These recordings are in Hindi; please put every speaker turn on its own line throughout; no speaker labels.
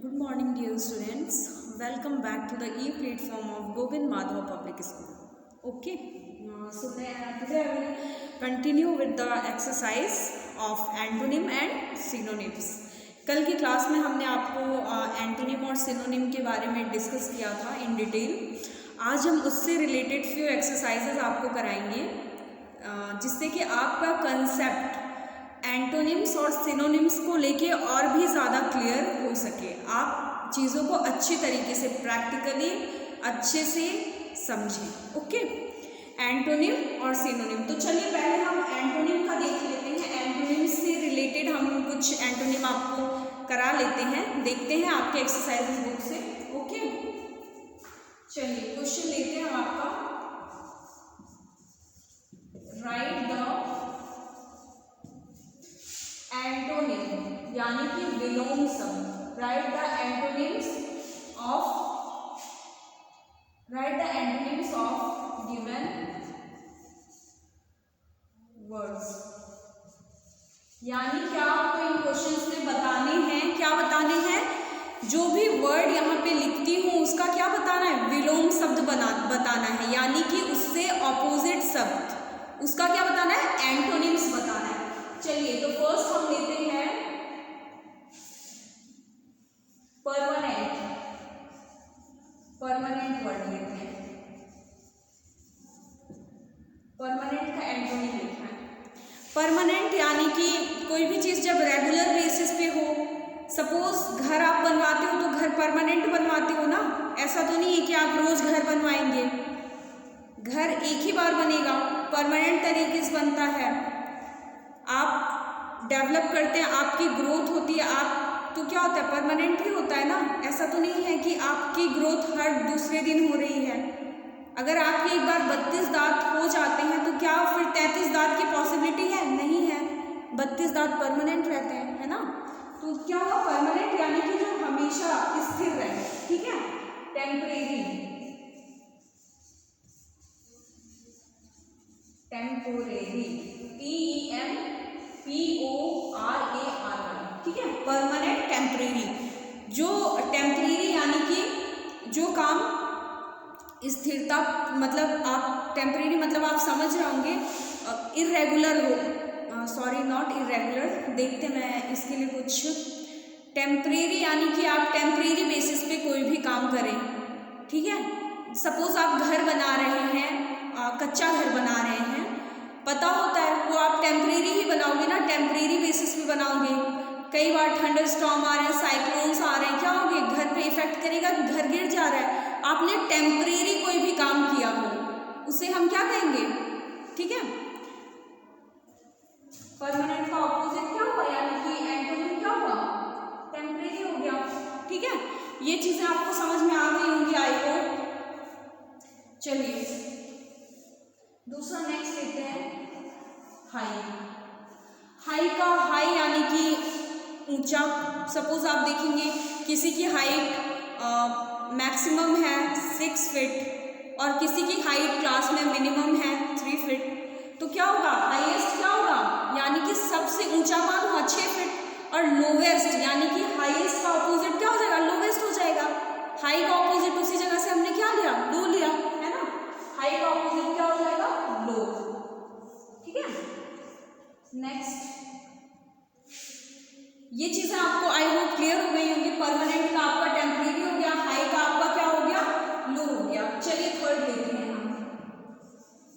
Good morning, dear students. Welcome back to the e-platform of Govind Madhav Public School. Okay, today I will continue with the exercise of antonym and synonyms. कल की क्लास में हमने आपको एंटोनिम और सिनोनिम के बारे में डिस्कस किया था इन डिटेल. आज हम उससे रिलेटेड फ्यू एक्सरसाइजेज आपको कराएंगे जिससे कि आपका कंसेप्ट एंटोनिम्स और सिनोनिम्स को लेके और भी ज़्यादा क्लियर हो सके, आप चीज़ों को अच्छी तरीके से प्रैक्टिकली अच्छे से समझें. ओके, एंटोनिम और सिनोनिम. तो चलिए पहले हम एंटोनिम का देख लेते हैं. एंटोनिम से रिलेटेड हम कुछ एंटोनिम आपको करा लेते हैं, देखते हैं आपके एक्सरसाइज बुक से. ओके, चलिए क्वेश्चन लेते हैं हम आपका. राइट द एंटोनिम यानी कि विलोम शब्द. Right the antonyms of given words. यानी क्या आपको इन क्वेश्चंस में बताने हैं, क्या बताने हैं, जो भी वर्ड यहाँ पे लिखती हूँ उसका क्या बताना है, विलोम शब्द बताना है. यानी कि उससे ऑपोजिट शब्द, उसका क्या बताना है, एंटोनिम्स बताना है. चलिए तो फर्स्ट हम लेते हैं परमानेंट वर्ड लेते हैं. परमानेंट का एंटोनिम लिखना है. परमानेंट यानी कि कोई भी चीज़ जब रेगुलर बेसिस पे हो, सपोज घर आप बनवाते हो तो घर परमानेंट बनवाते हो ना. ऐसा तो नहीं है कि आप रोज घर बनवाएंगे, घर एक ही बार बनेगा, परमानेंट तरीके से बनता है. आप डेवलप करते हैं, आपकी ग्रोथ होती है, आप तो क्या होता है, परमानेंट ही होता है ना. ऐसा तो नहीं है कि आपकी ग्रोथ हर दूसरे दिन हो रही है. अगर आपके एक बार 32 दांत हो जाते हैं तो क्या फिर 33 दांत की पॉसिबिलिटी है, नहीं है. 32 दांत परमानेंट रहते हैं, है ना. तो क्या हुआ, परमानेंट यानी कि जो हमेशा स्थिर रहे. ठीक है, टेम्परेरी, TEMPORARY. ठीक है, परमानेंट टेम्परेरी. जो टेम्परेरी यानी कि जो काम स्थिरता, मतलब आप टेम्परेरी मतलब आप समझ रहे होंगे, इरेगुलर हो, सॉरी नॉट इरेगुलर, देखते मैं इसके लिए कुछ. टेम्परेरी यानी कि आप टेम्परेरी बेसिस पे कोई भी काम करें. ठीक है, सपोज आप घर बना रहे हैं, कच्चा घर बना रहे हैं, पता होता है वो आप टेम्परेरी ही बनाओगे ना, टेम्परेरी बेसिस पे बनाओगे. कई बार थंडर स्टॉर्म आ रहे हैं, साइक्लोन्स आ रहे हैं, क्या होंगे, घर पे इफेक्ट करेगा, घर गिर जा रहा है. आपने टेम्परेरी कोई भी काम किया हो उसे हम क्या कहेंगे. ठीक है, परमानेंट का ऑपोजिट क्या हुआ, यानी कि एंटोनिम क्या हुआ, टेम्परेरी हो गया. ठीक है, ये चीजें आपको समझ में आ गई होंगी आई होप. चलिए दूसरा नेक्स्ट लेते हैं हाई. हाई यानी कि ऊंचा. सपोज आप देखेंगे किसी की हाइट मैक्सिमम है 6 फीट और किसी की हाइट क्लास में मिनिमम है 3 फीट. तो क्या होगा, हाईएस्ट क्या होगा, यानी कि सबसे ऊंचा मान हुआ 6 फीट, और लोवेस्ट यानी कि हाईएस्ट का ऑपोजिट क्या हो जाएगा, लोवेस्ट हो जाएगा. हाई का ऑपोजिट उसी जगह से हमने क्या लिया, लो लिया, है ना. हाई का ऑपोजिट क्या हो जाएगा, लो. ठीक है, नेक्स्ट. ये चीजें आपको आई होप क्लियर हो गई होंगी. परमानेंट का आपका टेम्परेरी हो गया, हाई का आपका क्या हो गया, लो हो गया. चलिए थर्ड लेते हैं हम,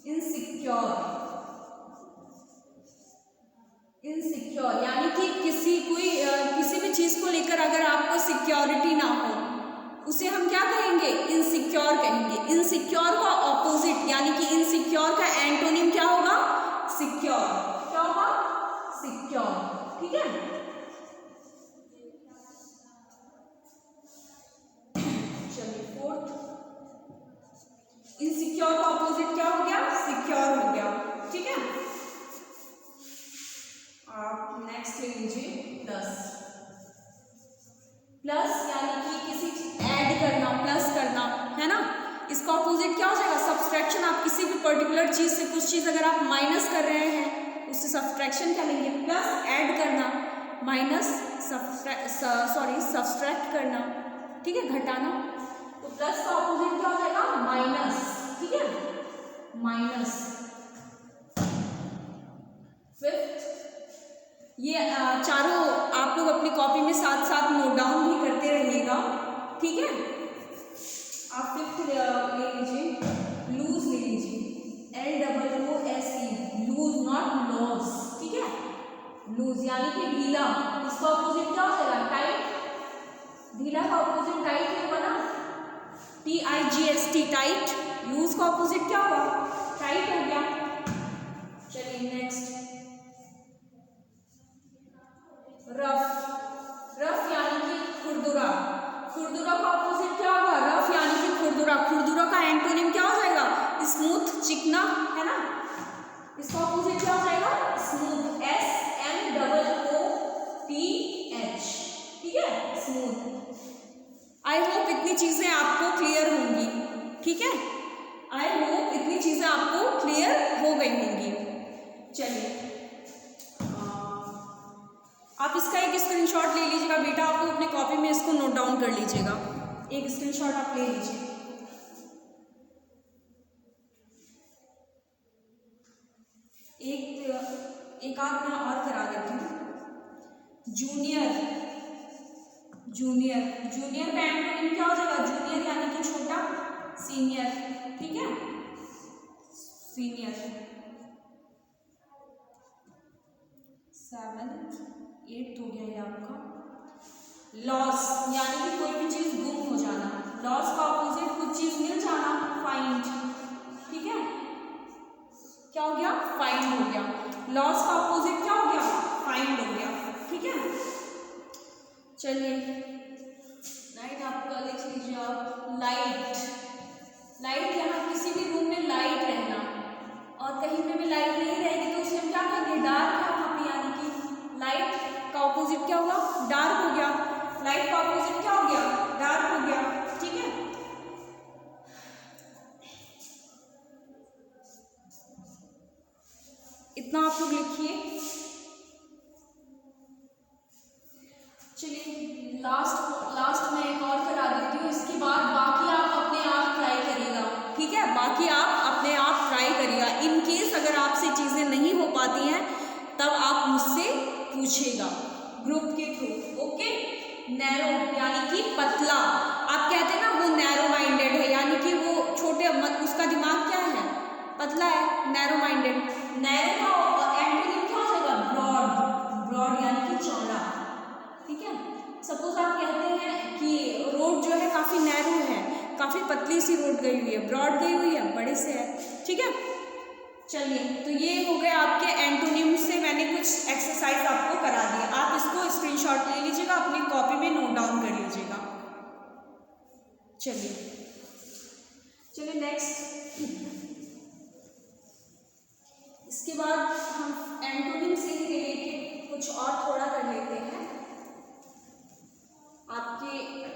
इनसिक्योर. यानी कि किसी भी चीज को लेकर अगर आपको सिक्योरिटी ना हो उसे हम क्या कहेंगे, इनसिक्योर कहेंगे. इनसिक्योर का ऑपोजिट यानी कि इनसिक्योर का एंटोनिम क्या होगा, सिक्योर. क्या होगा, सिक्योर. ठीक है, चलिए फोर्थ. इनसिक्योर का ऑपोजिट क्या हो गया, सिक्योर हो गया. ठीक है, आप नेक्स्ट ले लीजिए प्लस यानी कि किसी ऐड करना, प्लस करना, है ना. इसका ऑपोजिट क्या हो जाएगा, सब्सट्रैक्शन. आप किसी भी पर्टिकुलर चीज से कुछ चीज अगर आप माइनस कर रहे हैं उससे सब्सट्रैक्शन क्या लेंगे, प्लस. ऐड करना माइनस सब्सट्रैक्ट करना, ठीक है, घटाना। तो प्लस का ऑपोजिट क्या हो जाएगा, माइनस, ठीक है, माइनस। फिफ्थ, ये चारों आप लोग अपनी कॉपी में साथ साथ नोट डाउन भी करते रहिएगा, ठीक है। आप फिफ्थ ले लीजिए, लूज ले लीजिए, LOOSE, लूज नॉट लॉस, ठीक है, लूज यानी कि ढीला। इसका ऑपोजिट क्या हो जाएगा, टाइट। ढीला का ऑपोजिट टाइट होगा ना, TIGST, टाइट। लूज का ऑपोजिट क्या होगा, टाइट हो गया। चलिए नेक्स्ट, रफ। रफ यानी कि खुरदुरा। खुरदुरा का ऑपोजिट क्या होगा, रफ यानी कि खुरदुरा। खुरदुरा का एंटोनिम क्या हो जाएगा, स्मूथ, चिकना, है ना। इसका ऑपोजिट क्या हो जाएगा, स्मूथ, SMOOTH, ठीक है, स्मूथ। आई होप इतनी चीजें आपको क्लियर होंगी, ठीक है। आई होप इतनी चीजें आपको क्लियर हो गई होंगी। चलिए आप इसका एक स्क्रीनशॉट ले लीजिएगा बेटा, आप लोग अपने कॉपी में इसको नोट डाउन कर लीजिएगा। एक स्क्रीनशॉट आप ले लीजिए। एक आप मैं और करा देती हूँ, जूनियर। जूनियर, जूनियर का एंटोनिम क्या हो जाएगा, जूनियर यानी कि छोटा, सीनियर, ठीक है, सीनियर। 7th 8th हो गया ये आपका। लॉस यानी कि कोई भी चीज गुम हो जाना। लॉस का ऑपोजिट कुछ चीज मिल जाना, फाइंड, ठीक है, क्या हो गया, फाइंड हो गया। लॉस का ऑपोजिट क्या हो गया, फाइंड हो गया, ठीक है। चलिए लाइट आपका लिख लीजिए आप, लाइट। लाइट यहाँ किसी भी रूम में लाइट रहना, और कहीं पे भी लाइट नहीं रहेगी तो उसे हम क्या कहेंगे, डार्क है वहाँ पे, यानी कि लाइट का ऑपोजिट क्या हुआ, डार्क हो गया। लाइट का ऑपोजिट क्या हो गया, डार्क हो गया, ठीक है। इतना आप लोग लिखिए। चलिए लास्ट में एक और करा देती हूँ, इसके बाद बाकी आप अपने आप ट्राई करिएगा, ठीक है, बाकी आप अपने आप ट्राई करिएगा। इन केस अगर आपसे चीज़ें नहीं हो पाती हैं तब आप मुझसे पूछेगा ग्रुप के थ्रू, ओके। नैरो यानी कि पतला, आप कहते हैं ना वो नैरो माइंडेड है, यानी कि वो छोटे, उसका दिमाग क्या है, पतला है, नैरो माइंडेड। नैरो का एंटोनिम क्या हो जाएगा, ब्रॉड। ब्रॉड यानी कि चौड़ा, ठीक है। सपोज आप कहते हैं कि रोड जो है काफ़ी नैरो है, काफ़ी पतली सी रोड गई हुई है, ब्रॉड गई हुई है, बड़े से है, ठीक है। चलिए तो ये हो गए आपके एंटोनिम से मैंने कुछ एक्सरसाइज आपको करा दिया। आप इसको स्क्रीनशॉट ले लीजिएगा, अपनी कॉपी में नोट डाउन कर लीजिएगा। चलिए नेक्स्ट, इसके बाद हम एंटोनिम से ही रिलेटेड कुछ और थोड़ा कर लेते हैं। आपके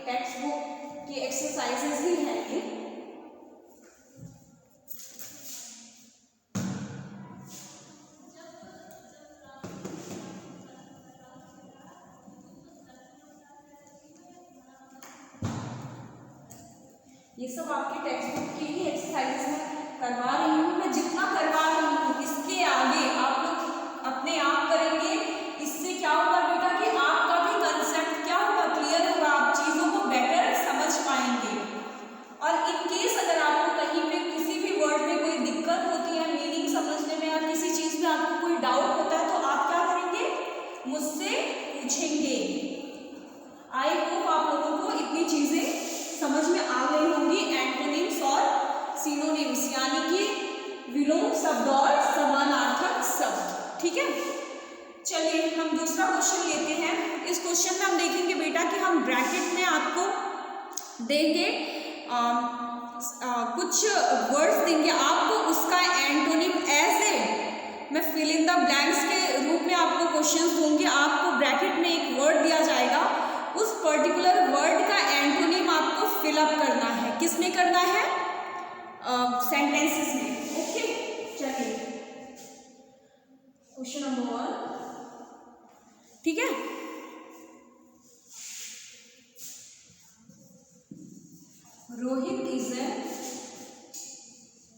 टेक्स्ट बुक की एक्सरसाइजेज ही हैं ये सब आपके टेक्स्ट बुक की ही एक्सरसाइजेज में करवा रही हूँ मैं। जितना करवा रही हूँ इसके आगे आप लोग अपने आप करेंगे, इससे क्या होगा बेटा कि आपका भी कंसेप्ट क्या होगा, क्लियर होगा, आप चीज़ों को बेटर समझ पाएंगे। और इन केस अगर आपको कहीं पे किसी भी वर्ड में कोई दिक्कत होती है मीनिंग समझने में, या किसी चीज़ में आपको कोई डाउट होता है, तो आप क्या करेंगे, मुझसे पूछेंगे। आई होप आप लोगों को इतनी चीज़ें समझ में आ गई होंगी, एंटोनिम्स और सिनोनिम्स यानी कि विलोम शब्द और समानार्थक शब्द, ठीक है। चलिए हम दूसरा क्वेश्चन लेते हैं। इस क्वेश्चन में हम देखेंगे बेटा कि हम ब्रैकेट में आपको देंगे कुछ वर्ड्स देंगे आपको, उसका एंटोनिम ऐसे मैं फिल इन द ब्लैंक्स के रूप में आपको क्वेश्चंस दूंगी। आपको ब्रैकेट में एक वर्ड दिया जाएगा, उस पर्टिकुलर वर्ड का एंटोनिम आपको फिलअप करना है। किस में करना है, सेंटेंसेस में, ओके। चलिए क्वेश्चन नंबर 1, ठीक है।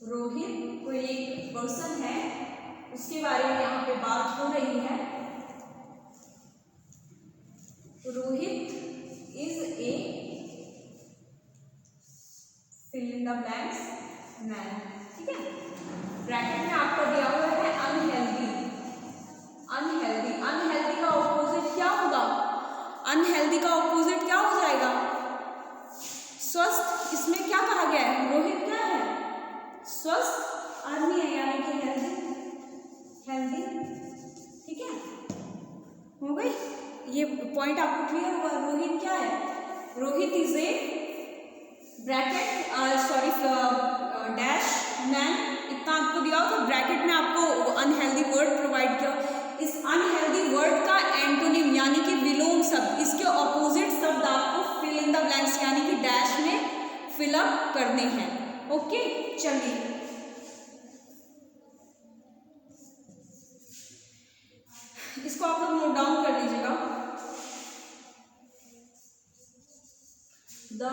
रोहित कोई एक पर्सन है, उसके बारे में यहाँ पे बात हो रही है। Rohit is a fill in the blanks man, ठीक है। ब्रैकेट में आपको दिया हुआ है अनहेल्दी। अनहेल्दी का ऑपोजिट क्या होगा? अनहेल्दी का ऑपोजिट क्या हो जाएगा? स्वस्थ। इसमें क्या कहा गया है? रोहित क्या है? स्वस्थ आदमी है, यानी कि हेल्दी, ठीक है। हो गई ये पॉइंट आपको क्लियर हुआ? रोहित क्या है? Rohit is A bracket dash man, इतना आपको दिया हो। तो ब्रैकेट में आपको अनहेल्दी वर्ड प्रोवाइड किया। इस अनहेल्दी वर्ड का एंटोनिम यानी कि विलोम शब्द, इसके ऑपोजिट शब्द आपको फिल इन द ब्लैंक्स यानी कि डैश में फिलअप करने हैं। ओके, चलिए इसको आप लोग नोट डाउन कर लीजिएगा। The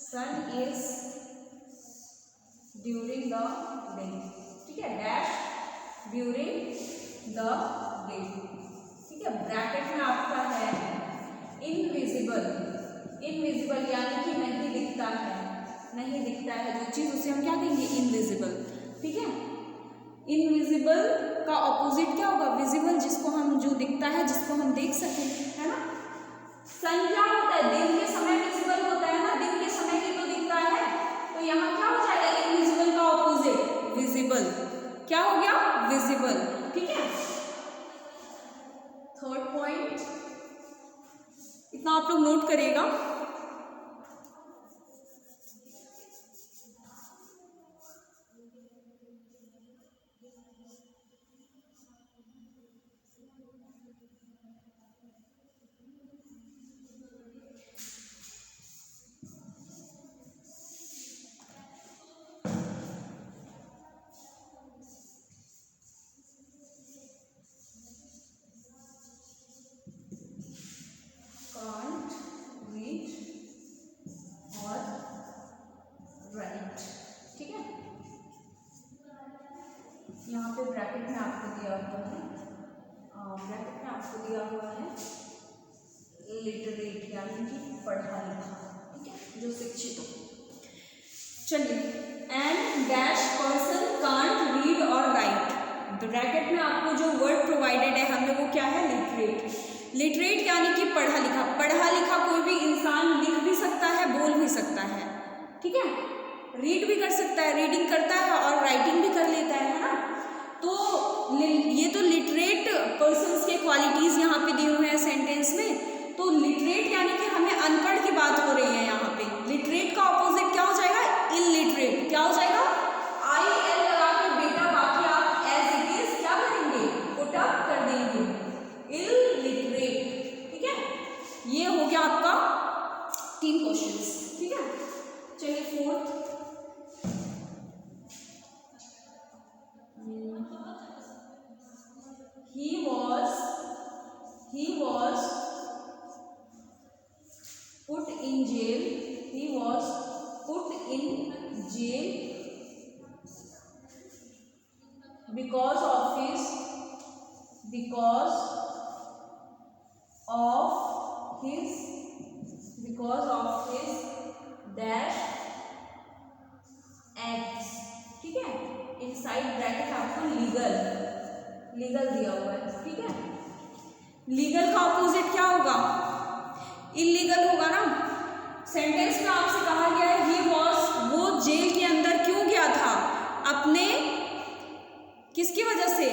sun is during the day, ठीक है, डैश ड्यूरिंग द डे, ठीक है। ब्रैकेट में आपका है इनविजिबल यानी कि नहीं दिखता है जो चीज, उसे हम क्या कहेंगे? इनविजिबल, ठीक है। इनविजिबल का ऑपोजिट क्या होगा? विजिबल, जिसको हम, जो दिखता है, जिसको हम देख सकें, है ना। सन क्या होता है? दिन के समय विजिबल होता है ना, दिन के समय ही तो दिखता है। तो यहाँ क्या हो जाएगा? इनविजिबल का ऑपोजिट विजिबल। क्या हो गया? विजिबल, ठीक है। थर्ड पॉइंट, इतना आप लोग नोट करिएगा। यहाँ पे ब्रैकेट में आपको दिया हुआ है लिटरेट यानी कि पढ़ा लिखा, ठीक है, जो शिक्षित हो। चलिए, and dash person can't read और राइट। ब्रैकेट में आपको जो वर्ड प्रोवाइडेड है हमें, वो क्या है? लिटरेट यानी कि पढ़ा लिखा कोई भी इंसान लिख भी सकता है, बोल भी सकता है, ठीक है। रीड भी कर सकता है, रीडिंग करता है, और राइटिंग भी कर लेता है ना। तो ये तो लिटरेट पर्सन्स के क्वालिटीज यहाँ पे दिए हुए हैं सेंटेंस में। तो लिटरेट यानी कि हमें अनपढ़ की बात हो रही है यहाँ पे। लिटरेट का ऑपोजिट क्या हो जाएगा? इलिटरेट। क्या हो जाएगा? IL लगा के बेटा, बाकी आप एज इट इज क्या करेंगे? पुट अप कर देंगे, इलिटरेट, ठीक है। ये हो गया आपका 3 क्वेश्चंस, ठीक है। चलिए fourth, he was put in jail because of his dash acts, ठीक है। इनसाइड ब्रैकेट आपको लीगल दिया हुआ है, ठीक है। लीगल का ऑपोजिट क्या होगा? इलीगल होगा ना। सेंटेंस में आपसे कहा गया है ही वॉज, वो जेल के अंदर क्यों गया था? अपने किसकी वजह से?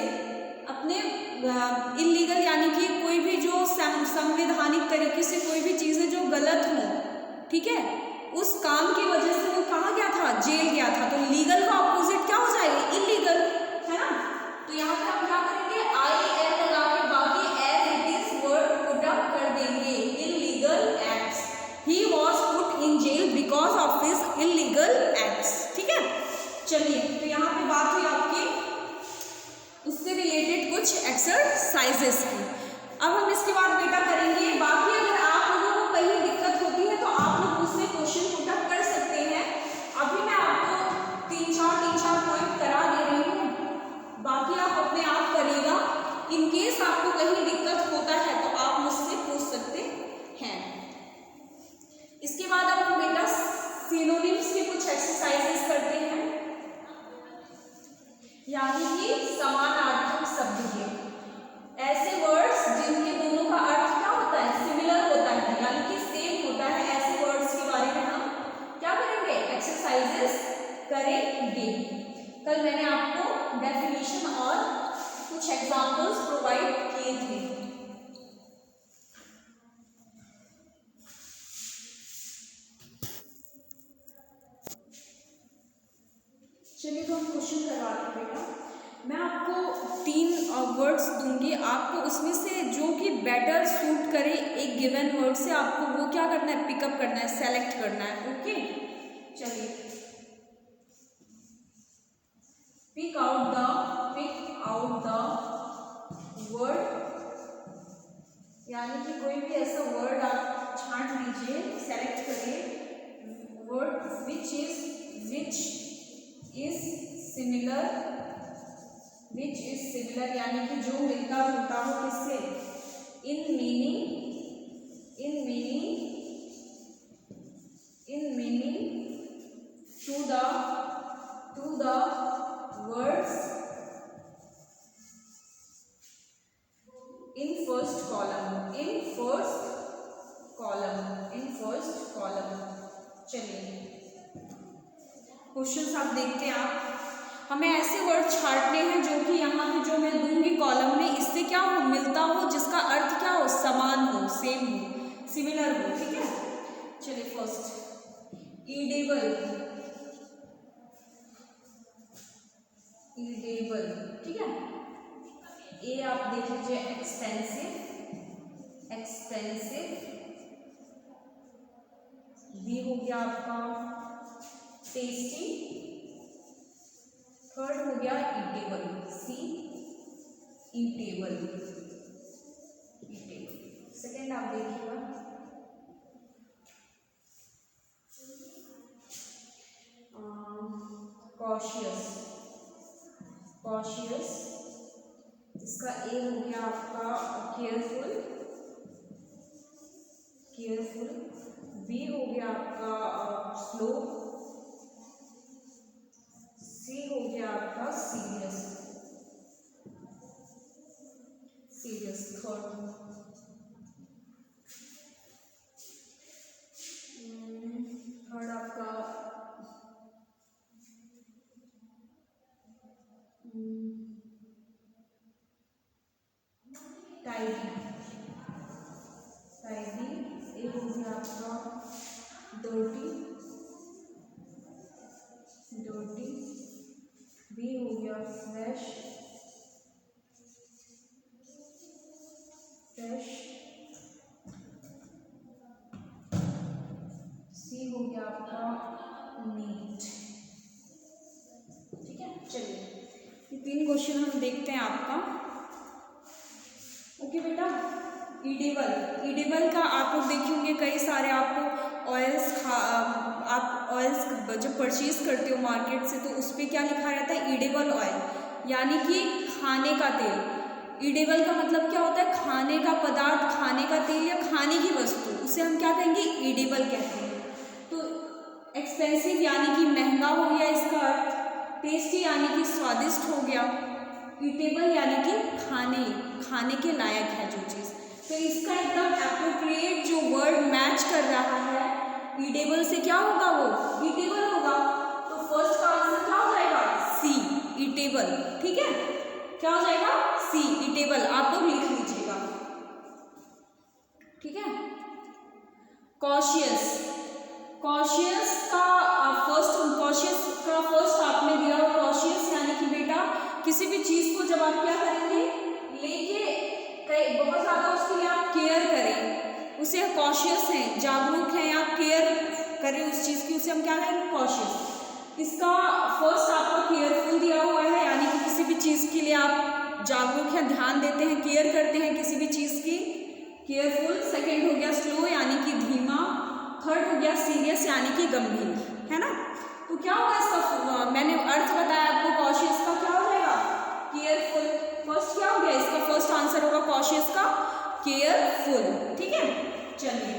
अपने इलीगल यानी कि कोई भी जो संवैधानिक तरीके से कोई भी चीज़ें जो गलत हो, ठीक है, उस काम की वजह से वो कहाँ गया था? जेल गया था। तो लीगल का ऑपोजिट क्या हो जाएगा? इलीगल, है ना। तो यहाँ पे हम क्या करेंगे? IL लगा के बाकी as it is word put up कर देंगे, illegal acts. He was put in jail because of his illegal acts, ठीक है। चलिए, तो यहाँ पे बात हुई आपकी उससे रिलेटेड कुछ एक्सरसाइजेस की। अब हम इसके बाद बेटा करेंगे। बाकी अगर आप लोगों को कहीं दिक्कत होती है तो आप लोग क्वेश्चन करवाती हूँ बेटा। मैं आपको 3 वर्ड्स दूंगी, आपको उसमें से जो कि बेटर सूट करे एक गिवन वर्ड से आपको वो क्या करना है, पिकअप करना है, सेलेक्ट करना है। ओके, चलिए पिक आउट द वर्ड, यानी कि कोई भी ऐसा वर्ड आप छांट लीजिए, सेलेक्ट करिए वर्ड विच इज सिमिलर, यानी कि जो मिलता जुलता हो किससे, in meaning to the words in first column। चलिए क्वेश्चंस आप देखते हैं। हमें ऐसे वर्ड छांटने हैं जो कि यहाँ पे जो मैं दूंगी कॉलम में, इससे क्या हो, मिलता हो, जिसका अर्थ क्या हो, समान हो, सेम हो, सिमिलर हो। ठीक है, चलिए फर्स्ट ईडेबल, ठीक है। ए आप देख लीजिए एक्सपेंसिव, बी हो गया आपका टेस्टी, थर्ड हो गया ईटेबल, सी ईटेबल। सेकेंड आप देखिएगा कॉशियस, इसका ए हो गया आपका केयरफुल, बी हो गया आपका स्लो, सी हो गया आपका सीरियस, थर्ड आपका टाइडी, ए हो गया आपका डर्टी, बी हो गया फ्रेश, सी हो गया आपका नीट। ठीक है, चलिए ये 3 क्वेश्चन हम देखते हैं आपका। ओके बेटा, ईडेबल का आप लोग देखे होंगे कई सारे आपको ऑयल्स, आप ऑयल्स जब परचेज करते हो मार्केट से तो उस पर क्या लिखा रहता है, ईडेबल ऑयल, यानी कि खाने का तेल। ईडेबल का मतलब क्या होता है, खाने का पदार्थ, खाने का तेल या खाने की वस्तु, उसे हम क्या कहेंगे, ईडेबल कहते हैं। तो एक्सपेंसिव यानी कि महंगा हो गया इसका अर्थ, टेस्टी यानी कि स्वादिष्ट हो गया, ईटेबल यानी कि खाने के लायक है जो चीज़। तो इसका एकदम एप्रोप्रिएट जो वर्ड मैच कर रहा है ईडेबल से, क्या होगा, वो ईटेबल होगा। तो फर्स्ट का आंसर क्या हो जाएगा, सी ईटेबल। ठीक है, क्या हो जाएगा, सी ईटेबल, आप लोग लिख लीजिएगा। ठीक है, कॉशियस का फर्स्ट आपने दिया हो, कॉशियस यानी कि बेटा किसी भी चीज को जब आप क्या करेंगे, लेके बहुत ज्यादा उसके लिए आप केयर करें, उसे कॉशियस हैं, जागरूक हैं, आप केयर करें उस चीज की, उसे हम क्या कहेंगे, कॉशियस। इसका फर्स्ट आपका केयरफुल दिया हुआ है, यानी कि किसी भी चीज के लिए आप जागरूक हैं, ध्यान देते हैं, केयर करते हैं किसी भी चीज की, केयरफुल। सेकेंड हो गया स्लो यानी कि धीमा, थर्ड हो गया सीरियस यानी कि गंभीर, है ना। तो क्या होगा इसका, मैंने अर्थ बताया आपको, कॉशियस का क्या हो जाएगा, केयरफुल। फर्स्ट क्या हो गया, इसका फर्स्ट आंसर होगा कॉशियस का केयरफुल। ठीक है, चलिए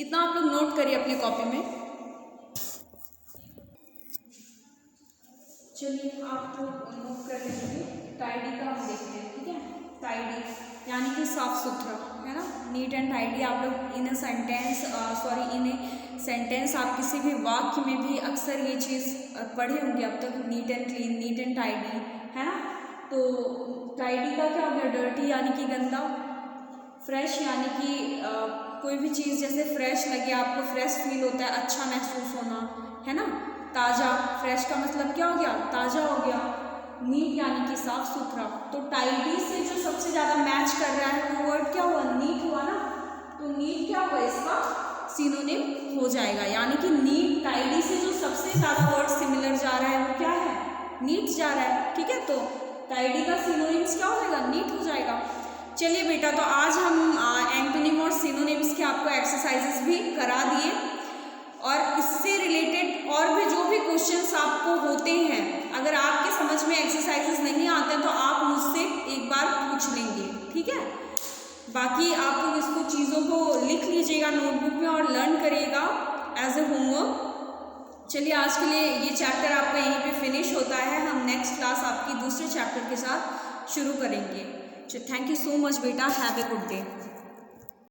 इतना आप लोग नोट करिए अपनी कॉपी में। चलिए आप लोग नोट कर लीजिए। टाइडी का हम देखते हैं। ठीक है, टाइडी यानी कि साफ सुथरा, है ना, नीट एंड टाइडी। आप लोग इन सेंटेंस आप किसी भी वाक्य में भी अक्सर ये चीज़ पढ़े होंगे अब तक, neat and clean, neat and tidy, है ना। तो टाइडी का क्या हो गया, डर्टी यानी कि गंदा, फ्रेश यानी कि कोई भी चीज़ जैसे फ्रेश लगे, आपको फ्रेश फील होता है, अच्छा महसूस होना, है ना। ताज़ा, फ्रेश का मतलब क्या हो गया, ताज़ा हो गया। नीट यानी कि साफ सुथरा। तो टाइडी से जो सबसे ज़्यादा मैच कर रहा है वो वर्ड क्या हुआ, नीट हुआ ना। तो नीट क्या हुआ, इसका सिनोनिम हो जाएगा। यानी कि नीट टाइडी से जो सबसे ज़्यादा वर्ड सिमिलर जा रहा है वो क्या है, नीट जा रहा है। ठीक है, तो टाइडी का सिनोनिम्स क्या हो जाएगा, नीट हो जाएगा। चलिए बेटा, तो आज हम एंटोनिम और सिनोनिम्स के आपको एक्सरसाइजेस भी करा दिए, और इससे रिलेटेड और भी जो भी क्वेश्चंस आपको होते हैं, अगर आपके समझ में एक्सरसाइजेस नहीं आते हैं तो आप मुझसे एक बार पूछ लेंगे। ठीक है, बाकी आप लोग इसको चीज़ों को लिख लीजिएगा नोटबुक में और लर्न करिएगा एज ए होमवर्क। चलिए, आज के लिए ये चैप्टर आपका यहीं पे फिनिश होता है। हम नेक्स्ट क्लास आपकी दूसरे चैप्टर के साथ शुरू करेंगे। थैंक यू सो मच बेटा, हैव ए गुड डे।